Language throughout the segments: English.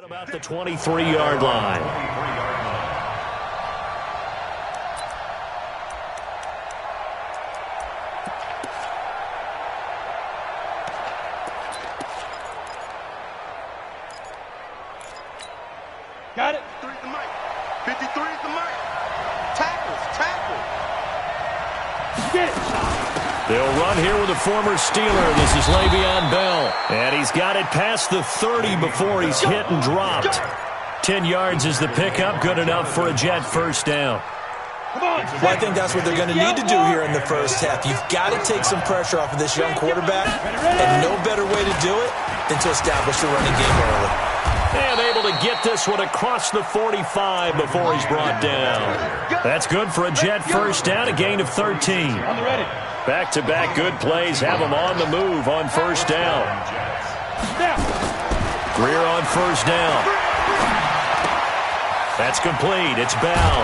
About the 23-yard line. Got it. 53 is the mic. 53 is the mic. Tackle. Get it. They'll run here with a former Steeler. This is Le'Veon Bell. And he's got it past the 30 before he's hit and dropped. 10 yards is the pickup. Good enough for a Jet first down. Well, I think that's what they're going to need to do here in the first half. You've got to take some pressure off of this young quarterback, and no better way to do it than to establish a running game early. And able to get this one across the 45 before he's brought down. That's good for a Jet first down, a gain of 13. Back-to-back good plays have him on the move on first down. Greer on first down. That's complete. It's Bell.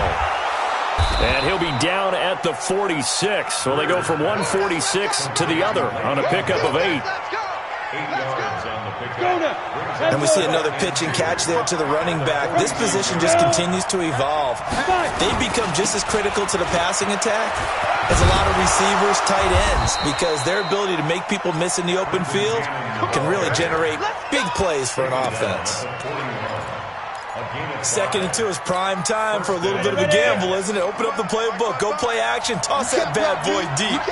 And he'll be down at the 46. So they go from 146 to the other on a pickup of 8. And we see another pitch and catch there to the running back. This position just continues to evolve. They become just as critical to the passing attack as a lot of receivers, tight ends, because their ability to make people miss in the open field can really generate big plays for an offense. 2nd and 2 is prime time for a little bit of a gamble, isn't it? Open up the playbook, go play action, toss that bad boy deep.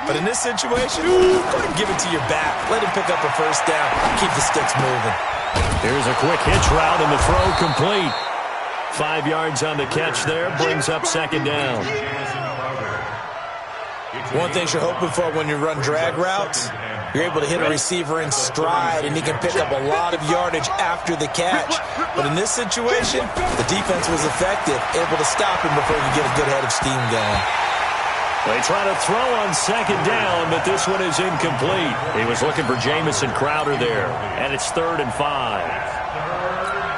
But in this situation, go ahead and give it to your back. Let him pick up a first down, keep the sticks moving. Here's a quick hitch route and the throw complete. 5 yards on the catch there, brings up 2nd down. One thing you're hoping for when you run drag routes, you're able to hit a receiver in stride, and he can pick up a lot of yardage after the catch. But in this situation, the defense was effective, able to stop him before he could get a good head of steam going. They try to throw on 2nd down, but this one is incomplete. He was looking for Jamison Crowder there, and it's 3rd and 5.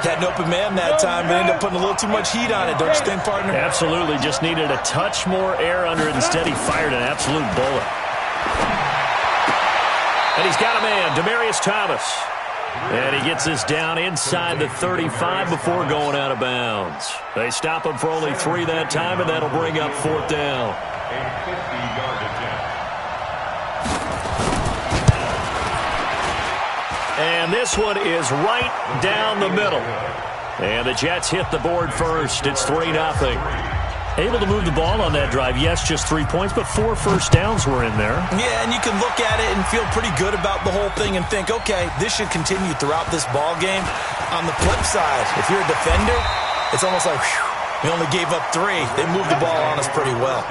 Had an open man that time, but ended up putting a little too much heat on it, don't you think, partner? Absolutely. Just needed a touch more air under it. Instead, he fired an absolute bullet. And he's got a man, Demaryius Thomas. And he gets this down inside the 35 before going out of bounds. They stop him for only 3 that time, and that'll bring up 4th down. And this one is right down the middle. And the Jets hit the board first. It's 3-0. Able to move the ball on that drive. Yes, just 3 points, but 4 first downs were in there. Yeah, and you can look at it and feel pretty good about the whole thing and think, okay, this should continue throughout this ball game. On the flip side, if you're a defender, it's almost like, whew, we only gave up 3. They moved the ball on us pretty well.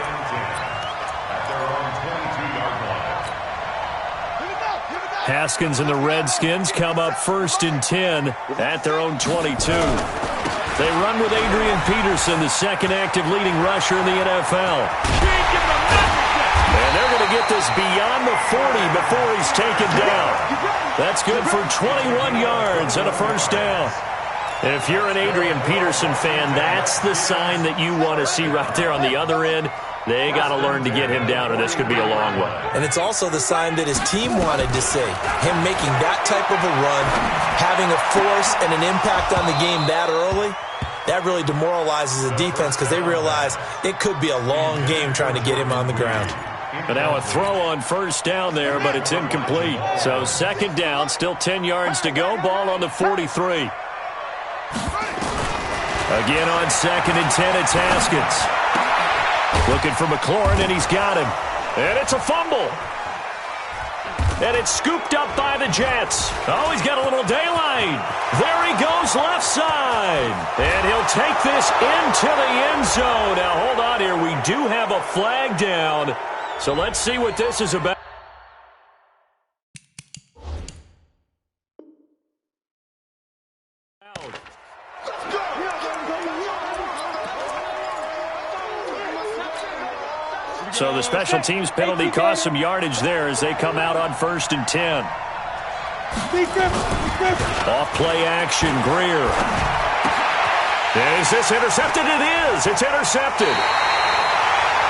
Haskins and the Redskins come up 1st and 10 at their own 22. They run with Adrian Peterson, the 2nd active leading rusher in the NFL. And they're going to get this beyond the 40 before he's taken down. That's good for 21 yards and a first down. And if you're an Adrian Peterson fan, that's the sign that you want to see right there on the other end. They got to learn to get him down, or this could be a long one. And it's also the sign that his team wanted to see. Him making that type of a run, having a force and an impact on the game that early, that really demoralizes the defense because they realize it could be a long game trying to get him on the ground. And now a throw on first down there, but it's incomplete. So 2nd down, still 10 yards to go. Ball on the 43. Again on 2nd and 10, it's Haskins. Looking for McLaurin, and he's got him. And it's a fumble. And it's scooped up by the Jets. Oh, he's got a little daylight. There he goes left side. And he'll take this into the end zone. Now, hold on here. We do have a flag down. So let's see what this is about. So the special teams penalty cost some yardage there as they come out on 1st and 10. Off play action, Greer. Is this intercepted? It is. It's intercepted.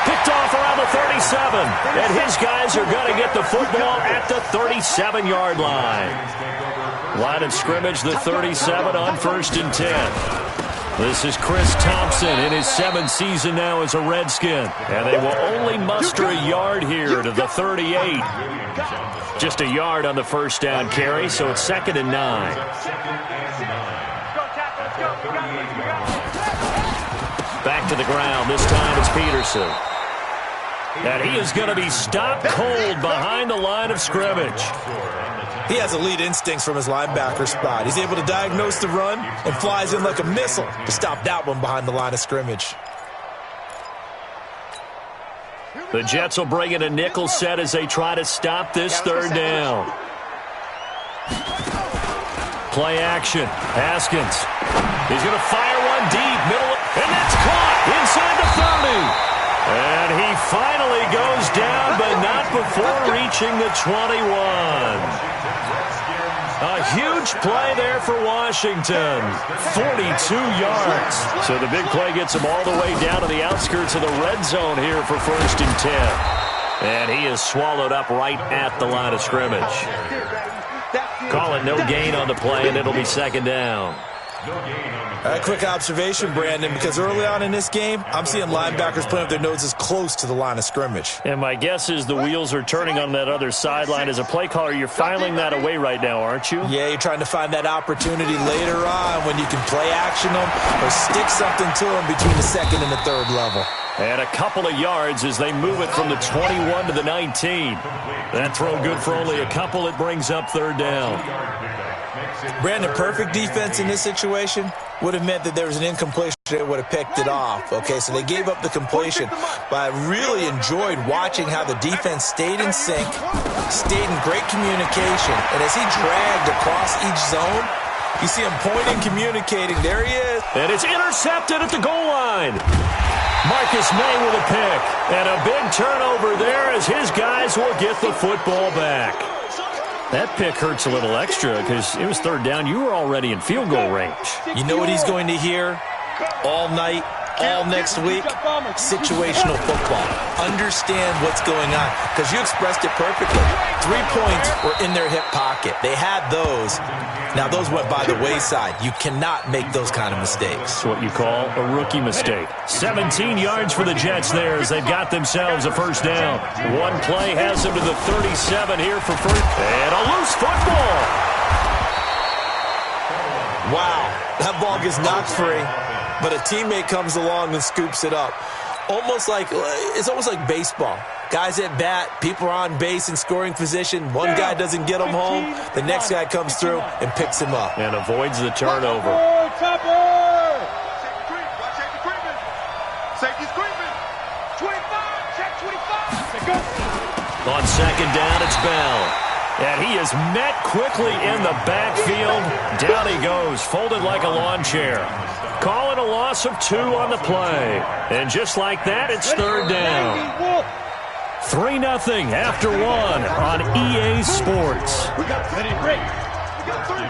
Picked off around the 37. And his guys are going to get the football at the 37-yard line. Line of scrimmage, the 37 on 1st and 10. This is Chris Thompson in his 7th season now as a Redskin. And they will only muster a yard here to the 38. Just a yard on the first down carry, so it's 2nd and 9. Back to the ground. This time it's Peterson. And he is going to be stopped cold behind the line of scrimmage. He has elite instincts from his linebacker spot. He's able to diagnose the run and flies in like a missile to stop that one behind the line of scrimmage. The Jets will bring in a nickel set as they try to stop this 3rd down. Play action. Haskins. He's going to fire one deep, middle, and that's caught inside the 30. And he finally goes down, but not before reaching the 21. A huge play there for Washington. 42 yards. So the big play gets him all the way down to the outskirts of the red zone here for 1st and 10. And he is swallowed up right at the line of scrimmage. Call it no gain on the play, and it'll be 2nd down. A quick observation, Brandon, because early on in this game, I'm seeing linebackers playing with their noses close to the line of scrimmage. And my guess is the wheels are turning on that other sideline. As a play caller, you're filing that away right now, aren't you? Yeah, you're trying to find that opportunity later on when you can play action them or stick something to them between the 2nd and the 3rd level. And a couple of yards as they move it from the 21 to the 19. That throw good for only a couple. It brings up 3rd down. Brandon, perfect defense in this situation would have meant that there was an incompletion. They would have picked it off. Okay, so they gave up the completion. But I really enjoyed watching how the defense stayed in sync, stayed in great communication. And as he dragged across each zone, you see him pointing, communicating. There he is. And it's intercepted at the goal line. Marcus May with a pick. And a big turnover there as his guys will get the football back. That pick hurts a little extra because it was 3rd down. You were already in field goal range. You know what he's going to hear all night, all next week? Situational football. Understand what's going on because you expressed it perfectly. 3 points were in their hip pocket. They had those. Now, those went by the wayside. You cannot make those kind of mistakes. It's what you call a rookie mistake. 17 yards for the Jets there as they've got themselves a 1st down. One play has them to the 37 here for 1st. And a loose football. Wow. That ball gets knocked free, but a teammate comes along and scoops it up. It's almost like baseball. Guys at bat, people are on base in scoring position. One guy doesn't get him home. The next guy comes through and picks him up. And avoids the turnover. Safety's creeping. 25, check 25. On 2nd down, it's Bell. And he is met quickly in the backfield. Down he goes, folded like a lawn chair. Call it a loss of 2 on the play. And just like that, it's 3rd down. 3-0 after 1 on EA Sports. We got ready, break. We got 3.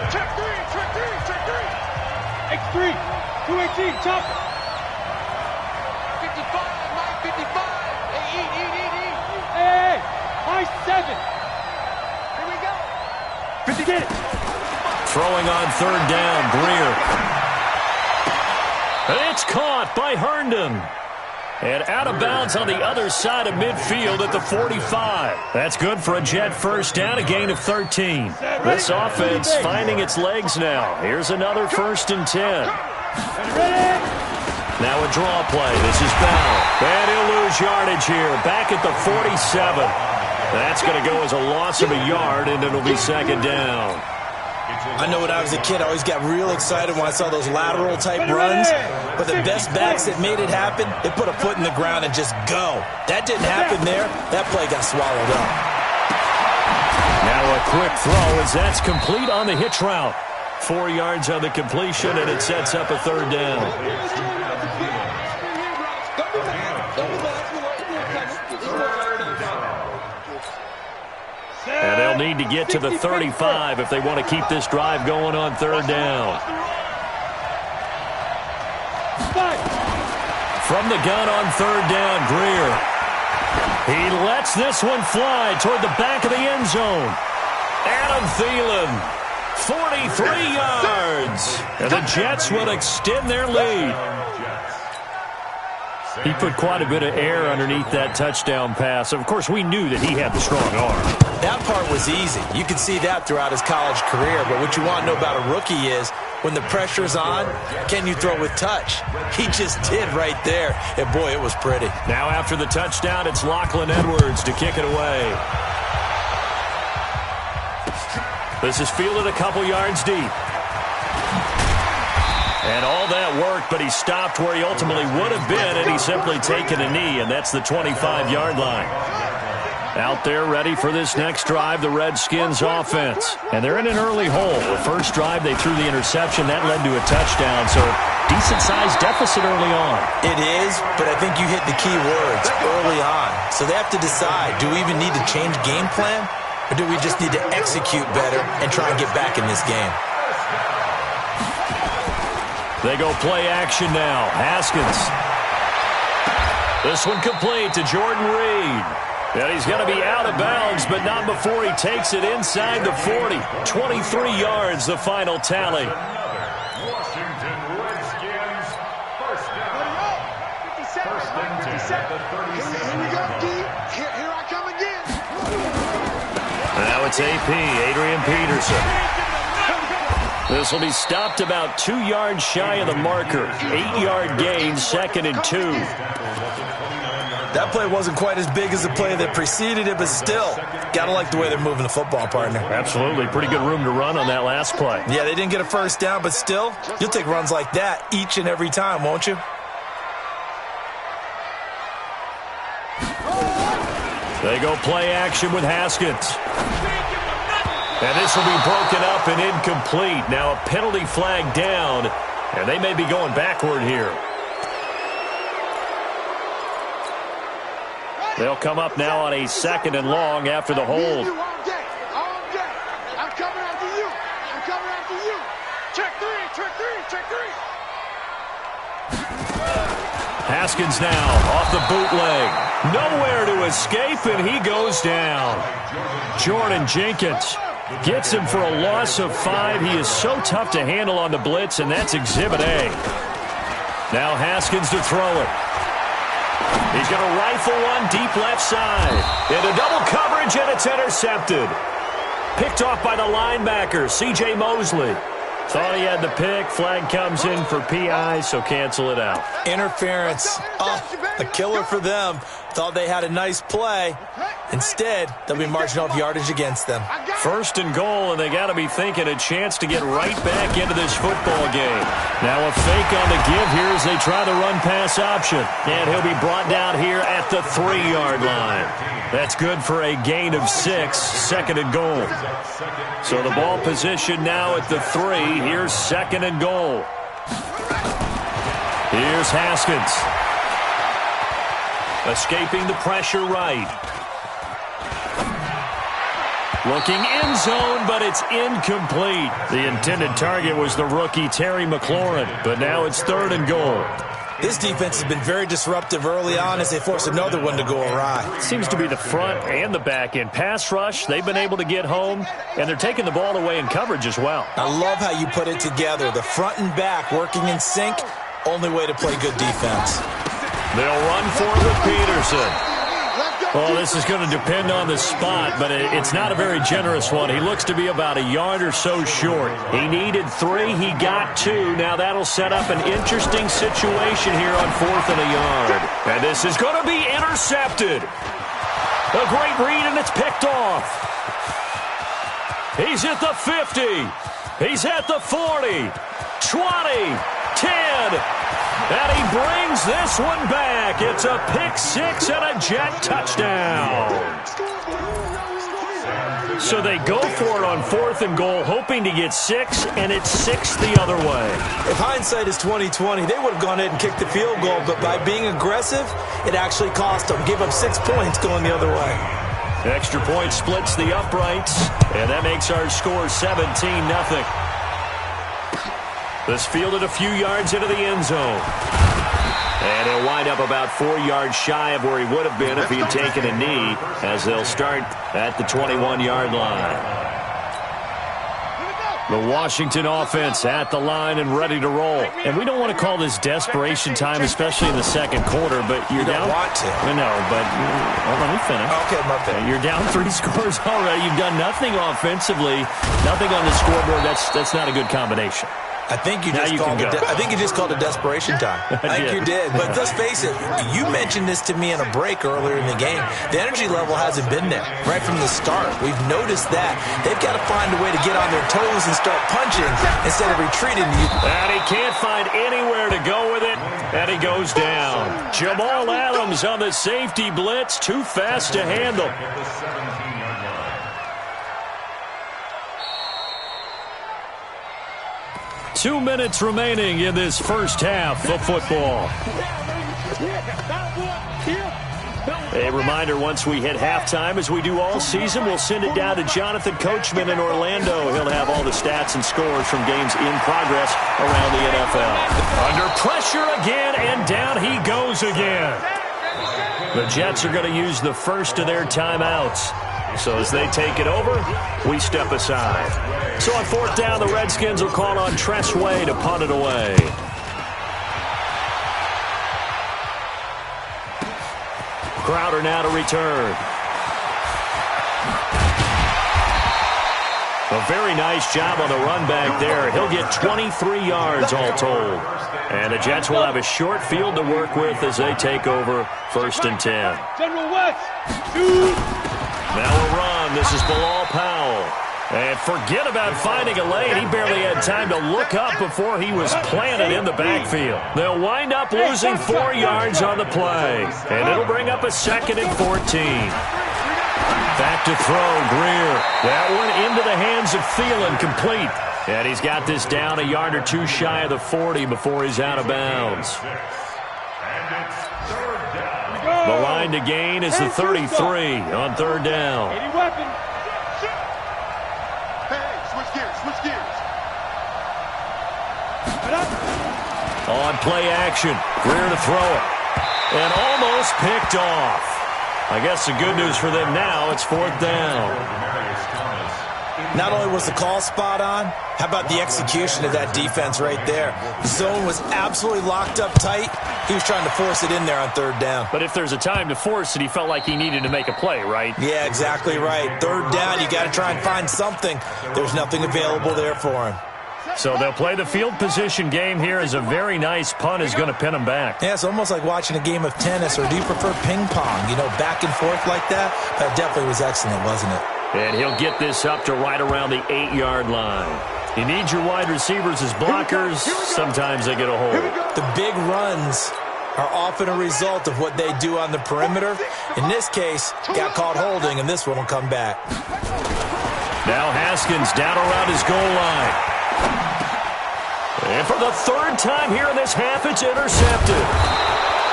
Check 3, check 3, check 3. X3, 218, chop. 55, Mike, 55. Hey, eat. Hey, high 7. Here we go. 50, get it. Throwing on 3rd down, Greer. And it's caught by Herndon. And out of bounds on the other side of midfield at the 45. That's good for a Jet 1st down, a gain of 13. This offense finding its legs now. Here's another 1st and 10. Now a draw play. This is Bell. And he'll lose yardage here. Back at the 47. That's going to go as a loss of a yard, and it'll be 2nd down. I know when I was a kid, I always got real excited when I saw those lateral-type runs. But the best backs that made it happen, they put a foot in the ground and just go. That didn't happen there. That play got swallowed up. Now a quick throw as that's complete on the hitch route. 4 yards on the completion, and it sets up a 3rd down. And they'll need to get to the 35 if they want to keep this drive going on 3rd down. From the gun on 3rd down, Greer. He lets this one fly toward the back of the end zone. Adam Thielen 43 yards. And the Jets will extend their lead. He put quite a bit of air underneath that touchdown pass. Of course, we knew that he had the strong arm. That part was easy. You could see that throughout his college career. But what you want to know about a rookie is when the pressure's on, can you throw with touch? He just did right there. And, boy, it was pretty. Now after the touchdown, it's Lachlan Edwards to kick it away. This is fielded a couple yards deep. And all that worked, but he stopped where he ultimately would have been, and he's simply taken a knee, and that's the 25-yard line. Out there ready for this next drive, the Redskins offense. And they're in an early hole. The first drive, they threw the interception. That led to a touchdown, so decent-sized deficit early on. It is, but I think you hit the key words, early on. So they have to decide, do we even need to change game plan, or do we just need to execute better and try and get back in this game? They go play action now. Haskins. This one complete to Jordan Reed. And he's going to be out of bounds, but not before he takes it inside the 40. 23 yards, the final tally. Washington Redskins, first down. 57. Here we go, D. Here I come again. Now it's AP, Adrian Peterson. This will be stopped about 2 yards shy of the marker. 8-yard gain, 2nd and 2. That play wasn't quite as big as the play that preceded it, but still, got to like the way they're moving the football, partner. Absolutely. Pretty good room to run on that last play. Yeah, they didn't get a first down, but still, you'll take runs like that each and every time, won't you? They go play action with Haskins. And this will be broken up and incomplete. Now a penalty flag down, and they may be going backward here. They'll come up now on a 2nd and long after the hold. I'm coming after you. I'm coming after you. Check three. Haskins now off the bootleg. Nowhere to escape, and he goes down. Jordan Jenkins gets him for a loss of 5. He is so tough to handle on the blitz, and that's Exhibit A. Now Haskins to throw it. He's going to rifle one deep left side. Into double coverage, and it's intercepted. Picked off by the linebacker, C.J. Mosley. Thought he had the pick. Flag comes in for PI, so cancel it out. Interference. Oh, a killer for them. Thought they had a nice play. Instead, they'll be marching off yardage against them. 1st and goal, and they got to be thinking a chance to get right back into this football game. Now a fake on the give here as they try the run-pass option. And he'll be brought down here at the 3-yard line. That's good for a gain of 6, 2nd and goal. So the ball position now at the 3. Here's 2nd and goal. Here's Haskins. Escaping the pressure right. Looking end zone, but it's incomplete. The intended target was the rookie Terry McLaurin, but now it's 3rd and goal. This defense has been very disruptive early on as they force another one to go awry. Seems to be the front and the back end. Pass rush, they've been able to get home, and they're taking the ball away in coverage as well. I love how you put it together. The front and back working in sync, only way to play good defense. They'll run for it with Peterson. Well, this is going to depend on the spot, but it's not a very generous one. He looks to be about a yard or so short. He needed 3. He got 2. Now that'll set up an interesting situation here on 4th and a yard. And this is going to be intercepted. A great read, and it's picked off. He's at the 50. He's at the 40. 20. 10. And he brings this one back. It's a pick 6 and a Jet touchdown. So they go for it on 4th and goal, hoping to get 6, and it's 6 the other way. If hindsight is 20/20, they would have gone ahead and kicked the field goal, but by being aggressive, it actually cost them. Gave up 6 points going the other way. Extra point splits the uprights, and that makes our score 17-0. This fielded a few yards into the end zone. And he'll wind up about 4 yards shy of where he would have been if he had taken a knee, as they'll start at the 21-yard line. The Washington offense at the line and ready to roll. And we don't want to call this desperation time, especially in the second quarter, but you're down. You don't want to. No, but let me finish. Okay, my bad. You're down 3 scores already. You've done nothing offensively, nothing on the scoreboard. That's not a good combination. I think you just called it desperation time. I think you did. But let's face it, you mentioned this to me in a break earlier in the game. The energy level hasn't been there right from the start. We've noticed that. They've got to find a way to get on their toes and start punching instead of retreating. And he can't find anywhere to go with it, and he goes down. Jamal Adams on the safety blitz, too fast to handle. 2 minutes remaining in this first half of football. A reminder, once we hit halftime, as we do all season, we'll send it down to Jonathan Coachman in Orlando. He'll have all the stats and scores from games in progress around the NFL. Under pressure again, and down he goes again. The Jets are going to use the first of their timeouts. So as they take it over, we step aside. So on fourth down, the Redskins will call on Tress Way to punt it away. Crowder now to return. A very nice job on the run back there. He'll get 23 yards all told. And the Jets will have a short field to work with as they take over first and 10. General West. Now a run. This is Bilal Powell. And forget about finding a lane. He barely had time to look up before he was planted in the backfield. They'll wind up losing 4 yards on the play. And it'll bring up a 2nd and 14. Back to throw, Greer. That one into the hands of Thielen, complete. And he's got this down a yard or two shy of the 40 before he's out of bounds. The line to gain is the 33 on third down. Any weapon. Hey, switch gears. On play action, Greer to throw it. And almost picked off. I guess the good news for them now, it's fourth down. Not only was the call spot on, how about the execution of that defense right there? The zone was absolutely locked up tight. He was trying to force it in there on third down. But if there's a time to force it, he felt like he needed to make a play, right? Yeah, exactly right. Third down, you got to try and find something. There's nothing available there for him. So they'll play the field position game here as a very nice punt is going to pin them back. Yeah, it's almost like watching a game of tennis, or do you prefer ping pong? You know, back and forth like that? That definitely was excellent, wasn't it? And he'll get this up to right around the 8-yard line. You need your wide receivers as blockers. Sometimes they get a hold. The big runs are often a result of what they do on the perimeter. In this case, got caught holding, and this one will come back. Now Haskins down around his goal line. And for the third time here in this half, it's intercepted.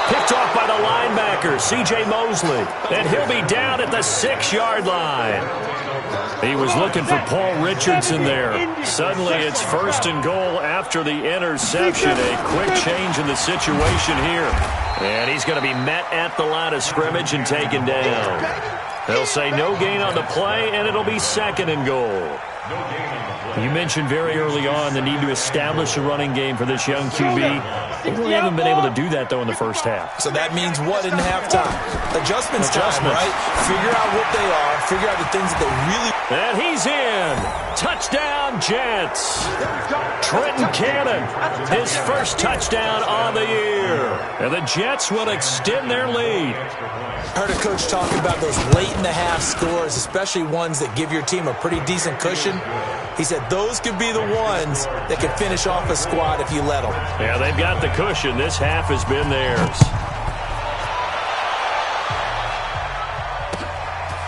Picked off by the linebacker, C.J. Mosley. And he'll be down at the 6-yard line. He was looking for Paul Richardson there. Suddenly it's first and goal after the interception. A quick change in the situation here. And he's going to be met at the line of scrimmage and taken down. They'll say no gain on the play, and it'll be 2nd and goal. You mentioned very early on the need to establish a running game for this young QB. They really haven't been able to do that, though, in the first half. So that means what in halftime? Adjustments time, right? Figure out what they are. Figure out the things that they really... And he's in. Touchdown, Jets. Trenton Cannon, his first touchdown on the year. And the Jets will extend their lead. I heard a coach talk about those late-in-the-half scores, especially ones that give your team a pretty decent cushion. He said those could be the ones that could finish off a squad if you let them. Yeah, they've got the cushion. This half has been theirs.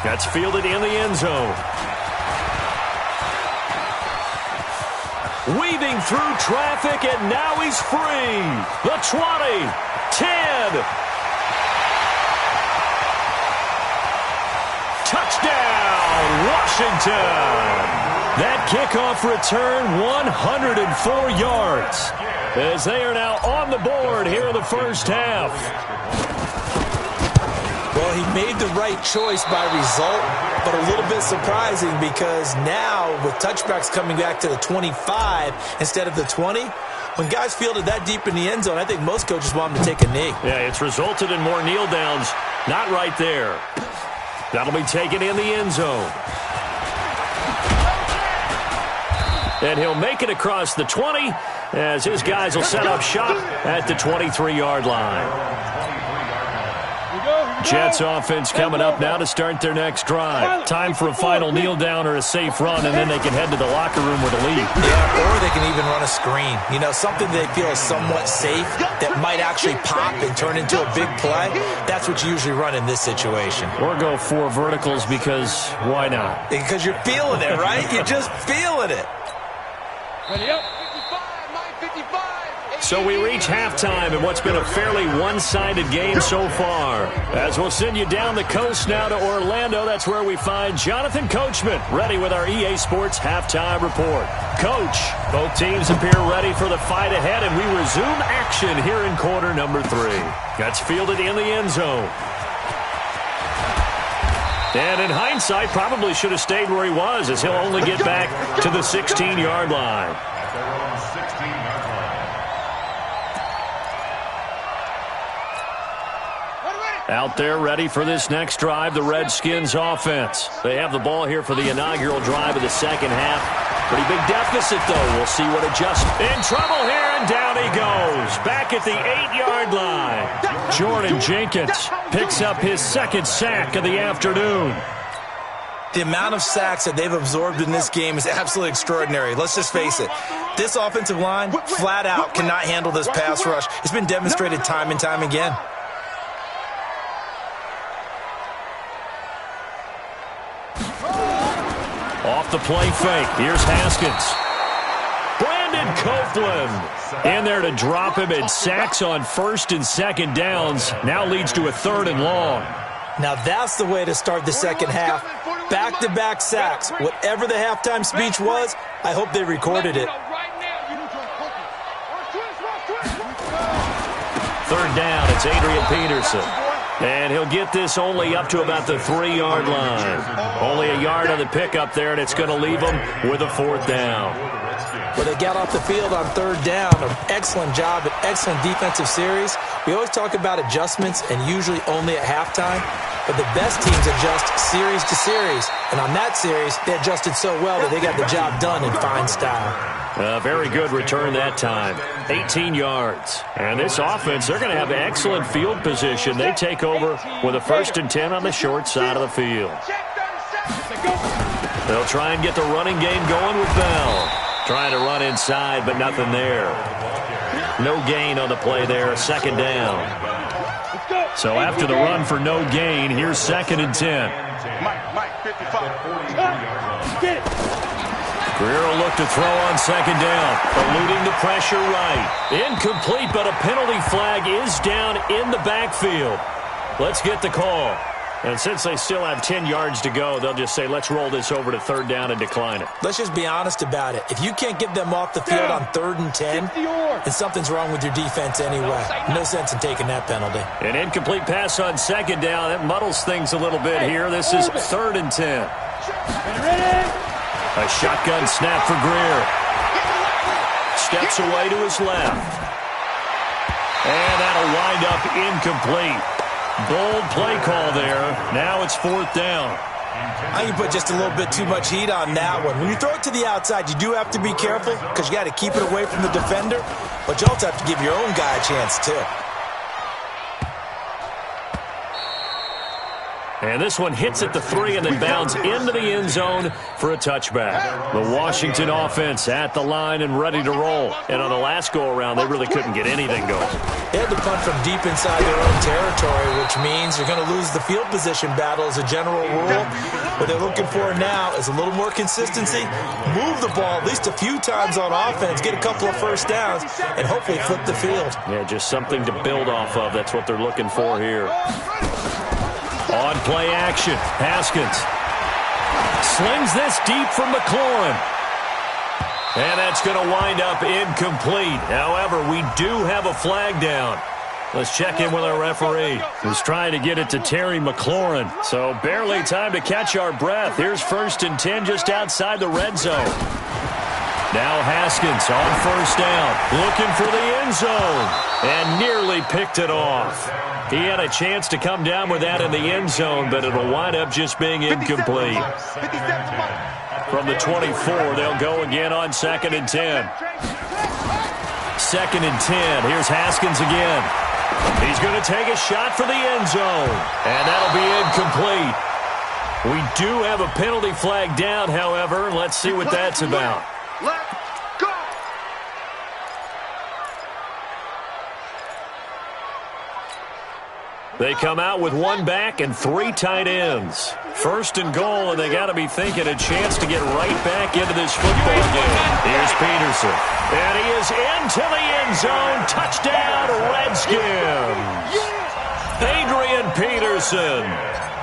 That's fielded in the end zone. Weaving through traffic, and now he's free. The 20, 10. Touchdown, Washington. That kickoff return, 104 yards. As they are now on the board here in the first half. Well, Well, he made the right choice by result, but a little bit surprising because now with touchbacks coming back to the 25 instead of the 20, when guys fielded that deep in the end zone, I think most coaches want them to take a knee. Yeah, it's resulted in more kneel downs. Not right there. That'll be taken in the end zone. And he'll make it across the 20 as his guys will set up shop at the 23-yard line. Jets offense coming up now to start their next drive. Time for a final kneel down or a safe run, and then they can head to the locker room with a lead. Yeah, or they can even run a screen. You know, something they feel is somewhat safe that might actually pop and turn into a big play. That's what you usually run in this situation. Or go 4 verticals because why not? Because you're feeling it, right? You're just feeling it. Ready up. 55, Mike, 55. So we reach halftime in what's been a fairly one-sided game so far. As we'll send you down the coast now to Orlando, that's where we find Jonathan Coachman ready with our EA Sports Halftime Report. Coach, both teams appear ready for the fight ahead, and we resume action here in quarter number 3. That's fielded in the end zone. And in hindsight, probably should have stayed where he was, as he'll only get back to the 16-yard line. Out there ready for this next drive, the Redskins offense. They have the ball here for the inaugural drive of the second half. Pretty big deficit, though. We'll see what adjusts. In trouble here, and down he goes. Back at the 8-yard line. Jordan Jenkins picks up his second sack of the afternoon. The amount of sacks that they've absorbed in this game is absolutely extraordinary. Let's just face it. This offensive line, flat out, cannot handle this pass rush. It's been demonstrated time and time again. Off the play fake. Here's Haskins. Brandon Copeland in there to drop him, and sacks on first and second downs. Now leads to a 3rd and long. Now that's the way to start the second half. Back-to-back sacks. Whatever the halftime speech was, I hope they recorded it. 3rd down. It's Adrian Peterson. And he'll get this only up to about the 3-yard line. Only a yard on the pickup there, and it's going to leave him with a 4th down. Well, they got off the field on 3rd down. An excellent job, an excellent defensive series. We always talk about adjustments, and usually only at halftime. But the best teams adjust series to series. And on that series, they adjusted so well that they got the job done in fine style. A very good return that time. 18 yards. And this offense, they're going to have excellent field position. They take over with a 1st and 10 on the short side of the field. They'll try and get the running game going with Bell. Trying to run inside, but nothing there. No gain on the play there. 2nd down. So after the run for no gain, here's 2nd and 10. Mike, 55. Get it. Greer will look to throw on 2nd down. Eluding the pressure right. Incomplete, but a penalty flag is down in the backfield. Let's get the call. And since they still have 10 yards to go, they'll just say, let's roll this over to 3rd down and decline it. Let's just be honest about it. If you can't get them off the field on 3rd and 10, then something's wrong with your defense anyway. No sense in taking that penalty. An incomplete pass on 2nd down. That muddles things a little bit here. This is 3rd and 10. A shotgun snap for Greer. Steps away to his left. And that'll wind up incomplete. Bold play call there. Now it's 4th down. I think you put just a little bit too much heat on that one. When you throw it to the outside, you do have to be careful because you got to keep it away from the defender, but you also have to give your own guy a chance too. And this one hits at the 3 and then bounds into the end zone for a touchback. The Washington offense at the line and ready to roll. And on the last go-around, they really couldn't get anything going. They had to punt from deep inside their own territory, which means you're going to lose the field position battle as a general rule. What they're looking for now is a little more consistency, move the ball at least a few times on offense, get a couple of 1st downs, and hopefully flip the field. Yeah, just something to build off of. That's what they're looking for here. On play action, Haskins slings this deep from McLaurin. And that's going to wind up incomplete. However, we do have a flag down. Let's check in with our referee, who's trying to get it to Terry McLaurin. So barely time to catch our breath. Here's 1st and 10 just outside the red zone. Now Haskins on 1st down, looking for the end zone, and nearly picked it off. He had a chance to come down with that in the end zone, but it'll wind up just being incomplete. From the 24, they'll go again on 2nd and 10. 2nd and 10. Here's Haskins again. He's going to take a shot for the end zone, and that'll be incomplete. We do have a penalty flag down, however. Let's see what that's about. Let's go. They come out with 1 back and 3 tight ends. 1st and goal, and they got to be thinking a chance to get right back into this football game. Here's Peterson, and he is into the end zone. Touchdown, Redskins. Adrian Peterson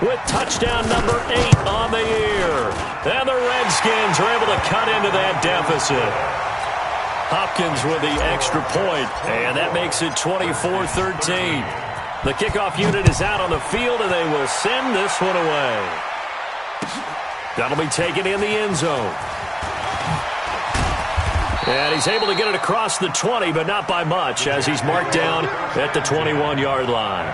with touchdown number 8 on the year. And the Redskins are able to cut into that deficit. Hopkins with the extra point, and that makes it 24-13. The kickoff unit is out on the field, and they will send this one away. That'll be taken in the end zone. And he's able to get it across the 20, but not by much, as he's marked down at the 21-yard line.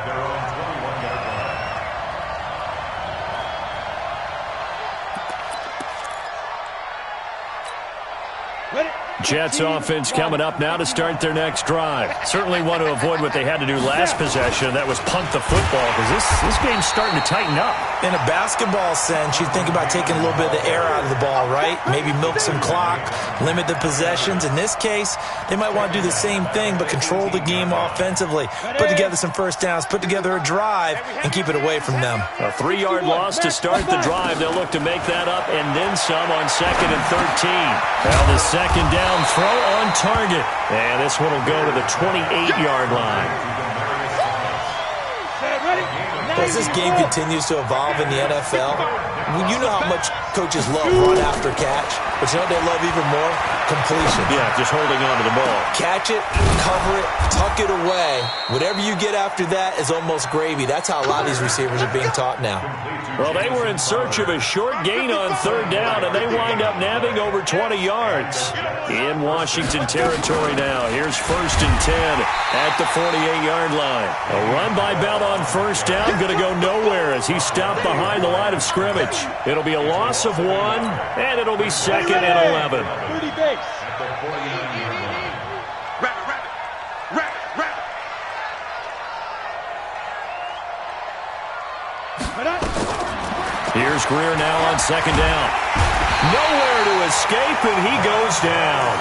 Jets offense coming up now to start their next drive. Certainly want to avoid what they had to do last possession. That was punt the football, because this game's starting to tighten up. In a basketball sense, you think about taking a little bit of the air out of the ball, right? Maybe milk some clock, limit the possessions. In this case, they might want to do the same thing, but control the game offensively. Put together some first downs, put together a drive, and keep it away from them. A 3-yard loss to start the drive. They'll look to make that up and then some on 2nd and 13. Now the second down throw on target. And this one will go to the 28-yard line. As this game continues to evolve in the NFL, you know how much coaches love run after catch, but you know what they love even more? Completion. Yeah, just holding on to the ball. Catch it, cover it, tuck it away. Whatever you get after that is almost gravy. That's how a lot of these receivers are being taught now. Well, they were in search of a short gain on 3rd down, and they wind up nabbing over 20 yards. In Washington territory now. Here's 1st and 10 at the 48-yard line. A run by Bell on 1st down, going to go nowhere as he stopped behind the line of scrimmage. It'll be a loss of 1, and it'll be 2nd and 11. Here's Greer now on 2nd down. Nowhere to escape, and he goes down.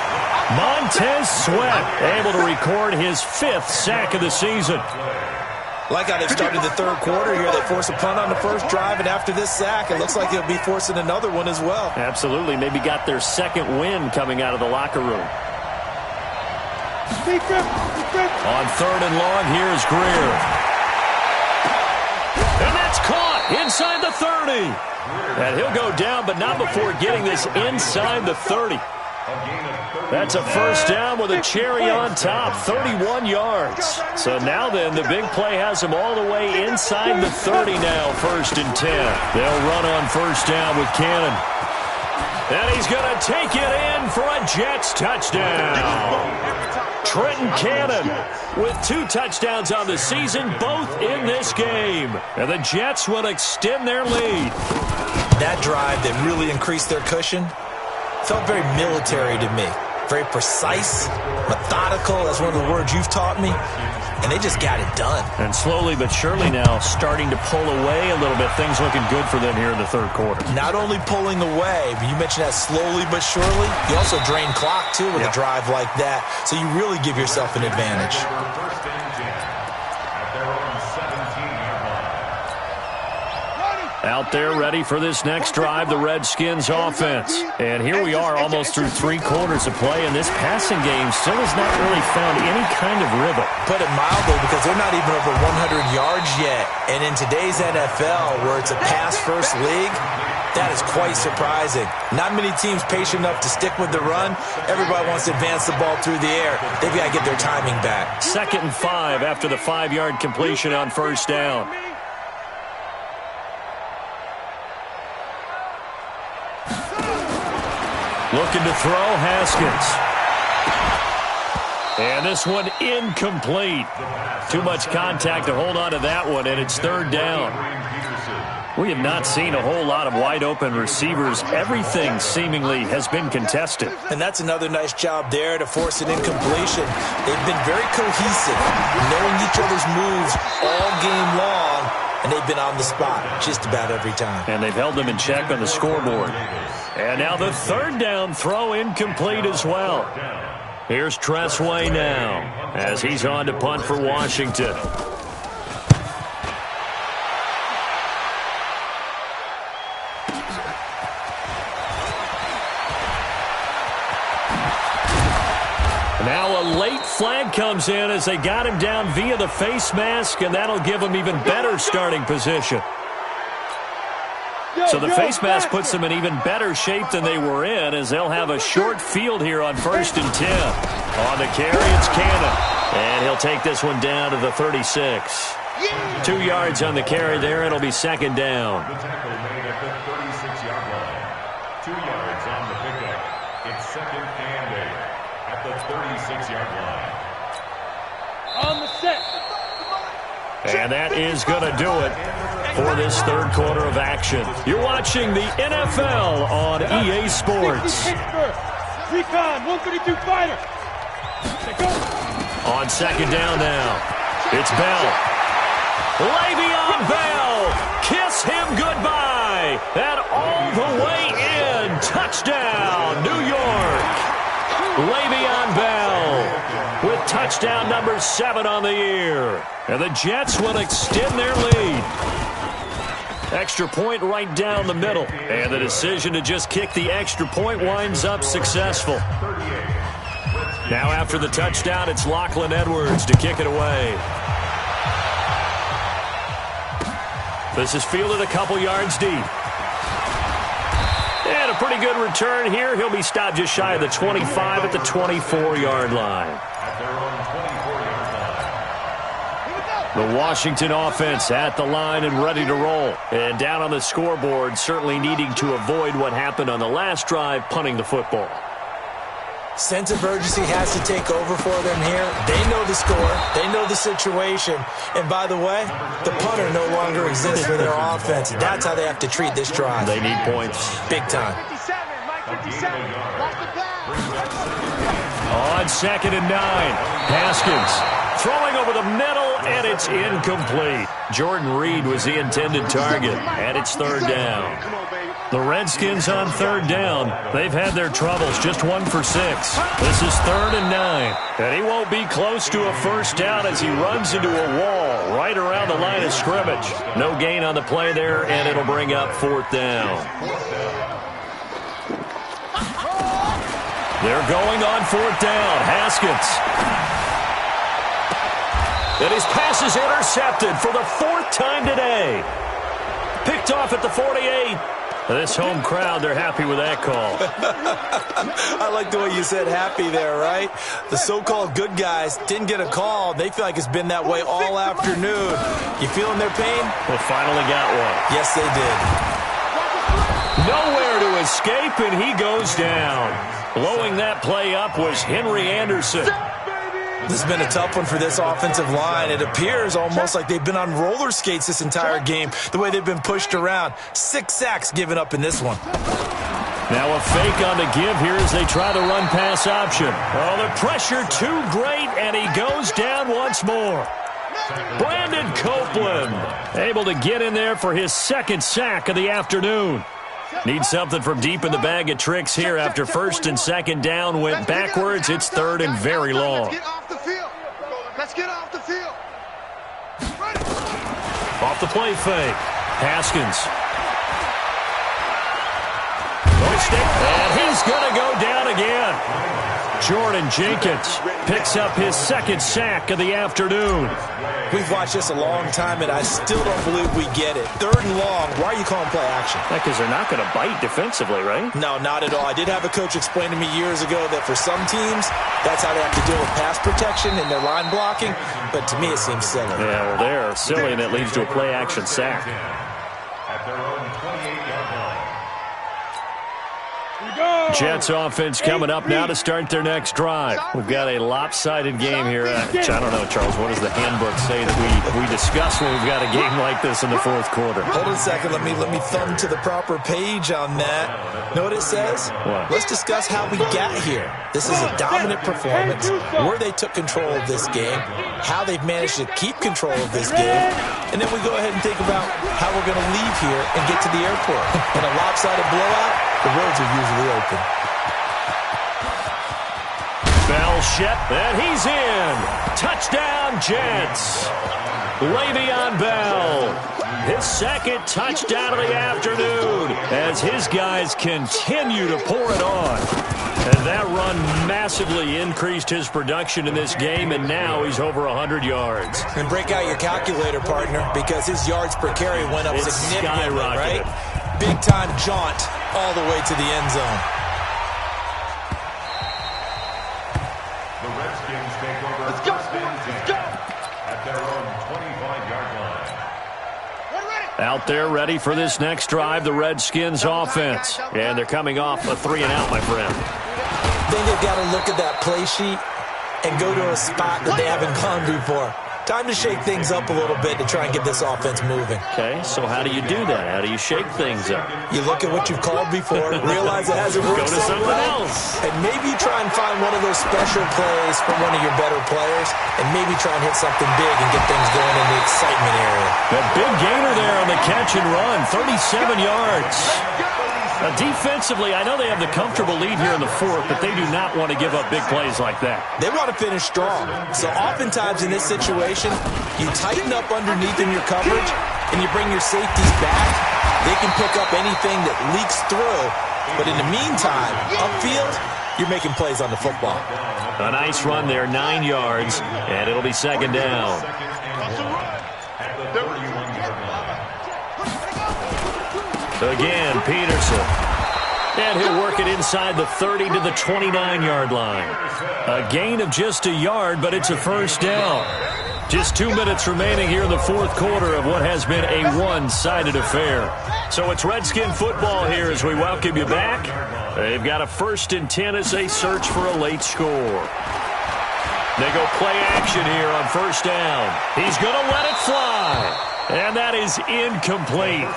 Montez Sweat able to record his 5th sack of the season. Like how they've started the 3rd quarter here. They force a punt on the first drive, and after this sack, it looks like they'll be forcing another one as well. Absolutely. Maybe got their 2nd win coming out of the locker room. On 3rd and long, here's Greer. And that's caught inside the 30. And he'll go down, but not before getting this inside the 30. That's a first down with a cherry on top, 31 yards. So now then, the big play has him all the way inside the 30 now, 1st and 10. They'll run on 1st down with Cannon. And he's going to take it in for a Jets touchdown. Trenton Cannon with 2 touchdowns on the season, both in this game. And the Jets will extend their lead. That drive that really increased their cushion felt very military to me. Very precise, methodical, that's one of the words you've taught me. And they just got it done. And slowly but surely now starting to pull away a little bit. Things looking good for them here in the 3rd quarter. Not only pulling away, but you mentioned that slowly but surely. You also drain clock, too, with a drive like that. So you really give yourself an advantage. Out there ready for this next drive, the Redskins offense. And here we are almost through 3 quarters of play, and this passing game still has not really found any kind of rhythm. Put it mildly, because they're not even over 100 yards yet. And in today's NFL, where it's a pass-first league, That is quite surprising. Not many teams patient enough to stick with the run. Everybody wants to advance the ball through the air. They've got to get their timing back. 2nd and 5 after the 5-yard completion on first down. Looking to throw, Haskins. And this one incomplete. Too much contact to hold on to that one, and it's 3rd down. We have not seen a whole lot of wide-open receivers. Everything seemingly has been contested. And that's another nice job there to force an incompletion. They've been very cohesive, knowing each other's moves all game long, and they've been on the spot just about every time. And they've held them in check on the scoreboard. And now the 3rd down throw incomplete as well. Here's Tressway now as he's on to punt for Washington. Now a late flag comes in as they got him down via the face mask, and that'll give him even better starting position. So the face mask puts them in even better shape than they were in, as they'll have a short field here on 1st and 10. On the carry, it's Cannon. And he'll take this one down to the 36. 2 yards on the carry there. It'll be 2nd down. The tackle made at the 36-yard line. 2 yards on the pickup. It's 2nd and 8 at the 36-yard line. On the set. And that is going to do it for this 3rd quarter of action. You're watching the NFL on EA Sports. Recon, 132 fighter. On 2nd down now, it's Bell. Le'Veon Bell, kiss him goodbye. And all the way in, touchdown, New York. Le'Veon Bell with touchdown number 7 on the year. And the Jets will extend their lead. Extra point right down the middle. And the decision to just kick the extra point winds up successful. Now after the touchdown, it's Lachlan Edwards to kick it away. This is fielded a couple yards deep. And a pretty good return here. He'll be stopped just shy of the 25 at the 24-yard line. The Washington offense at the line and ready to roll. And down on the scoreboard, certainly needing to avoid what happened on the last drive, punting the football. Sense of urgency has to take over for them here. They know the score. They know the situation. And by the way, the punter no longer exists for their offense. That's how they have to treat this drive. They need points. Big time. On 2nd and 9, Haskins throwing over the middle, and it's incomplete. Jordan Reed was the intended target, and it's 3rd down. The Redskins on 3rd down. They've had their troubles, just 1 for 6. This is 3rd and 9, and he won't be close to a first down as he runs into a wall right around the line of scrimmage. No gain on the play there, and it'll bring up 4th down. They're going on 4th down. Haskins. And his pass is intercepted for the 4th time today. Picked off at the 48. This home crowd, they're happy with that call. I like the way you said happy there, right? The so-called good guys didn't get a call. They feel like it's been that way all afternoon. You feeling their pain? They finally got one. Yes, they did. Nowhere to escape, and he goes down. Blowing that play up was Henry Anderson. This has been a tough one for this offensive line. It appears almost like they've been on roller skates this entire game, the way they've been pushed around. 6 sacks given up in this one. Now a fake on the give here as they try the run-pass option. Oh, the pressure too great, and he goes down once more. Brandon Copeland able to get in there for his 2nd sack of the afternoon. Need something from deep in the bag of tricks here after 1st and 2nd down went backwards. It's 3rd and very long. Let's get off the field. Off the play fake. Haskins. And he's going to go down again. Jordan Jenkins picks up his second sack of the afternoon. We've watched this a long time, and I still don't believe we get it. 3rd and long. Why are you calling play action? Because they're not going to bite defensively, right? No, not at all. I did have a coach explain to me years ago that for some teams, that's how they have to deal with pass protection and their line blocking. But to me, it seems silly. Yeah, well, they're silly, and it leads to a play action sack. At their own 28-yard line. Jets offense coming up now to start their next drive. We've got a lopsided game here. I don't know, Charles, what does the handbook say that we discuss when we've got a game like this in the fourth quarter? Hold on a second. Let me thumb to the proper page on that. Know what it says? What? Let's discuss how we got here. This is a dominant performance, where they took control of this game, how they've managed to keep control of this game, and then we go ahead and think about how we're going to leave here and get to the airport. In a lopsided blowout, the roads are usually open. Bell shot, and he's in. Touchdown, Jets. Le'Veon Bell, his second touchdown of the afternoon as his guys continue to pour it on. And that run massively increased his production in this game, and now he's over 100 yards. And break out your calculator, partner, because his yards per carry went up significantly, right? Big-time jaunt all the way to the end zone. The Redskins take over first and 10 at their own 25-yard line. Out there ready for this next drive, the Redskins offense. And they're coming off a 3-and-out, my friend. Then they've got to look at that play sheet and go to a spot that they haven't gone before. Time to shake things up a little bit to try and get this offense moving. Okay, so how do you do that? How do you shake things up? You look at what you've called before, realize it hasn't worked Go to so someone well, else. and maybe try and find one of those special plays from one of your better players, and maybe try and hit something big and get things going in the excitement area. That big gainer there on the catch and run, 37 yards. Defensively, I know they have the comfortable lead here in the fourth, but they do not want to give up big plays like that. They want to finish strong. So oftentimes in this situation, you tighten up underneath in your coverage, and you bring your safeties back. They can pick up anything that leaks through. But in the meantime, upfield, you're making plays on the football. A nice run there, 9 yards, and it'll be second down. Again, Peterson. And he'll work it inside the 30 to the 29-yard line. A gain of just a yard, but it's a first down. Just 2 minutes remaining here in the fourth quarter of what has been a one-sided affair. So it's Redskin football here as we welcome you back. They've got a 1st and 10 as they search for a late score. They go play action here on first down. He's going to let it fly. And that is incomplete.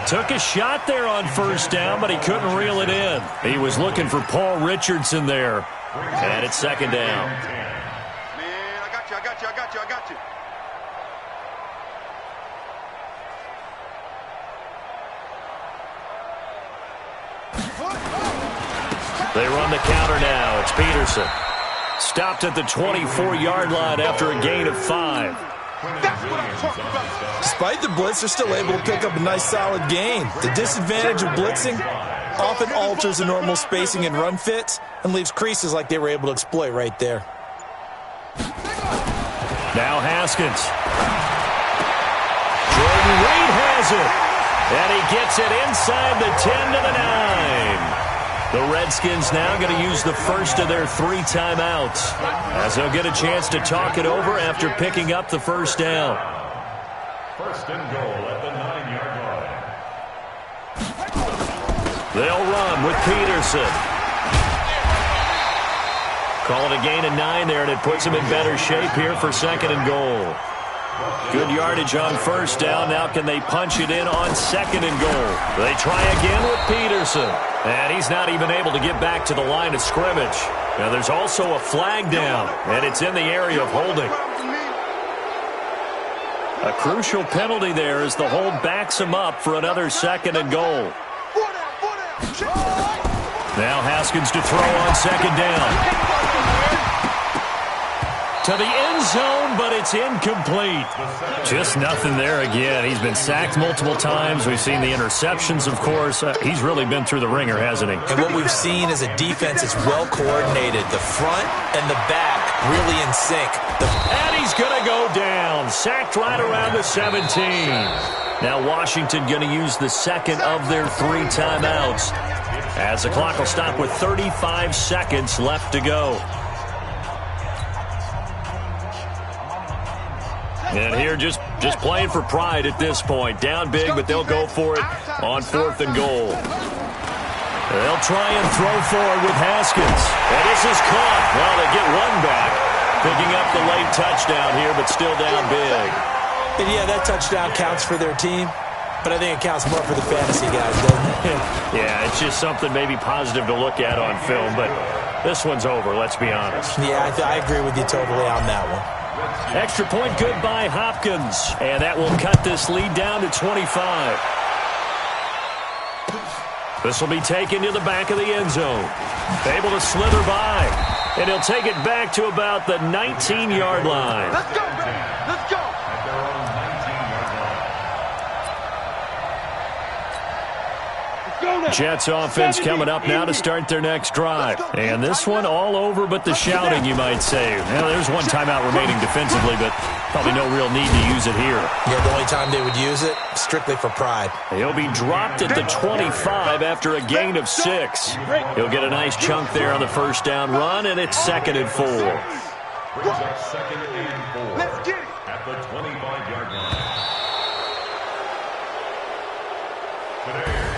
Took a shot there on first down, but he couldn't reel it in. He was looking for Paul Richardson there. And it's second down. Man, I got you. They run the counter now. It's Peterson. Stopped at the 24-yard line after a gain of 5. That's what I'm talking about. Despite the blitz, they're still able to pick up a nice solid gain. The disadvantage of blitzing often alters the normal spacing and run fits and leaves creases like they were able to exploit right there. Now Haskins. Jordan Reed has it. And he gets it inside the 10 to the 9. The Redskins now going to use the first of their 3 timeouts as they'll get a chance to talk it over after picking up the first down. First and goal at the 9-yard line. They'll run with Peterson. Call it a gain of 9 there, and it puts them in better shape here for second and goal. Good yardage on first down. Now can they punch it in on second and goal? They try again with Peterson. And he's not even able to get back to the line of scrimmage. Now there's also a flag down, and it's in the area of holding. A crucial penalty there as the hold backs him up for another second and goal. Now Haskins to throw on second down. to the end zone, but it's incomplete. Just nothing there again. He's been sacked multiple times. We've seen the interceptions, of course. He's really been through the ringer, hasn't he? And what we've seen is a defense that's well coordinated. The front and the back really in sync. And he's going to go down. Sacked right around the 17. Now Washington going to use the second of their 3 timeouts, as the clock will stop with 35 seconds left to go. And here just playing for pride at this point. Down big, but they'll go for it on 4th and goal. They'll try and throw forward with Haskins. And this is caught. Well, they get one back, picking up the late touchdown here, but still down big. And yeah, that touchdown counts for their team, but I think it counts more for the fantasy guys, doesn't it? Yeah, it's just something maybe positive to look at on film, but this one's over, let's be honest. Yeah, I agree with you totally on that one. Extra point good by Hopkins, and that will cut this lead down to 25. This will be taken to the back of the end zone. Able to slither by, and he'll take it back to about the 19-yard line. Let's go, baby. Let's go. Jets offense coming up now to start their next drive. And this one all over but the shouting, you might say. Well, there's one timeout remaining defensively, but probably no real need to use it here. Yeah, the only time they would use it, strictly for pride. He'll be dropped at the 25 after a gain of 6. He'll get a nice chunk there on the first down run, and it's 2nd and 4. Brings up 2nd and 4. Let's get it. At the 25-yard line. Today,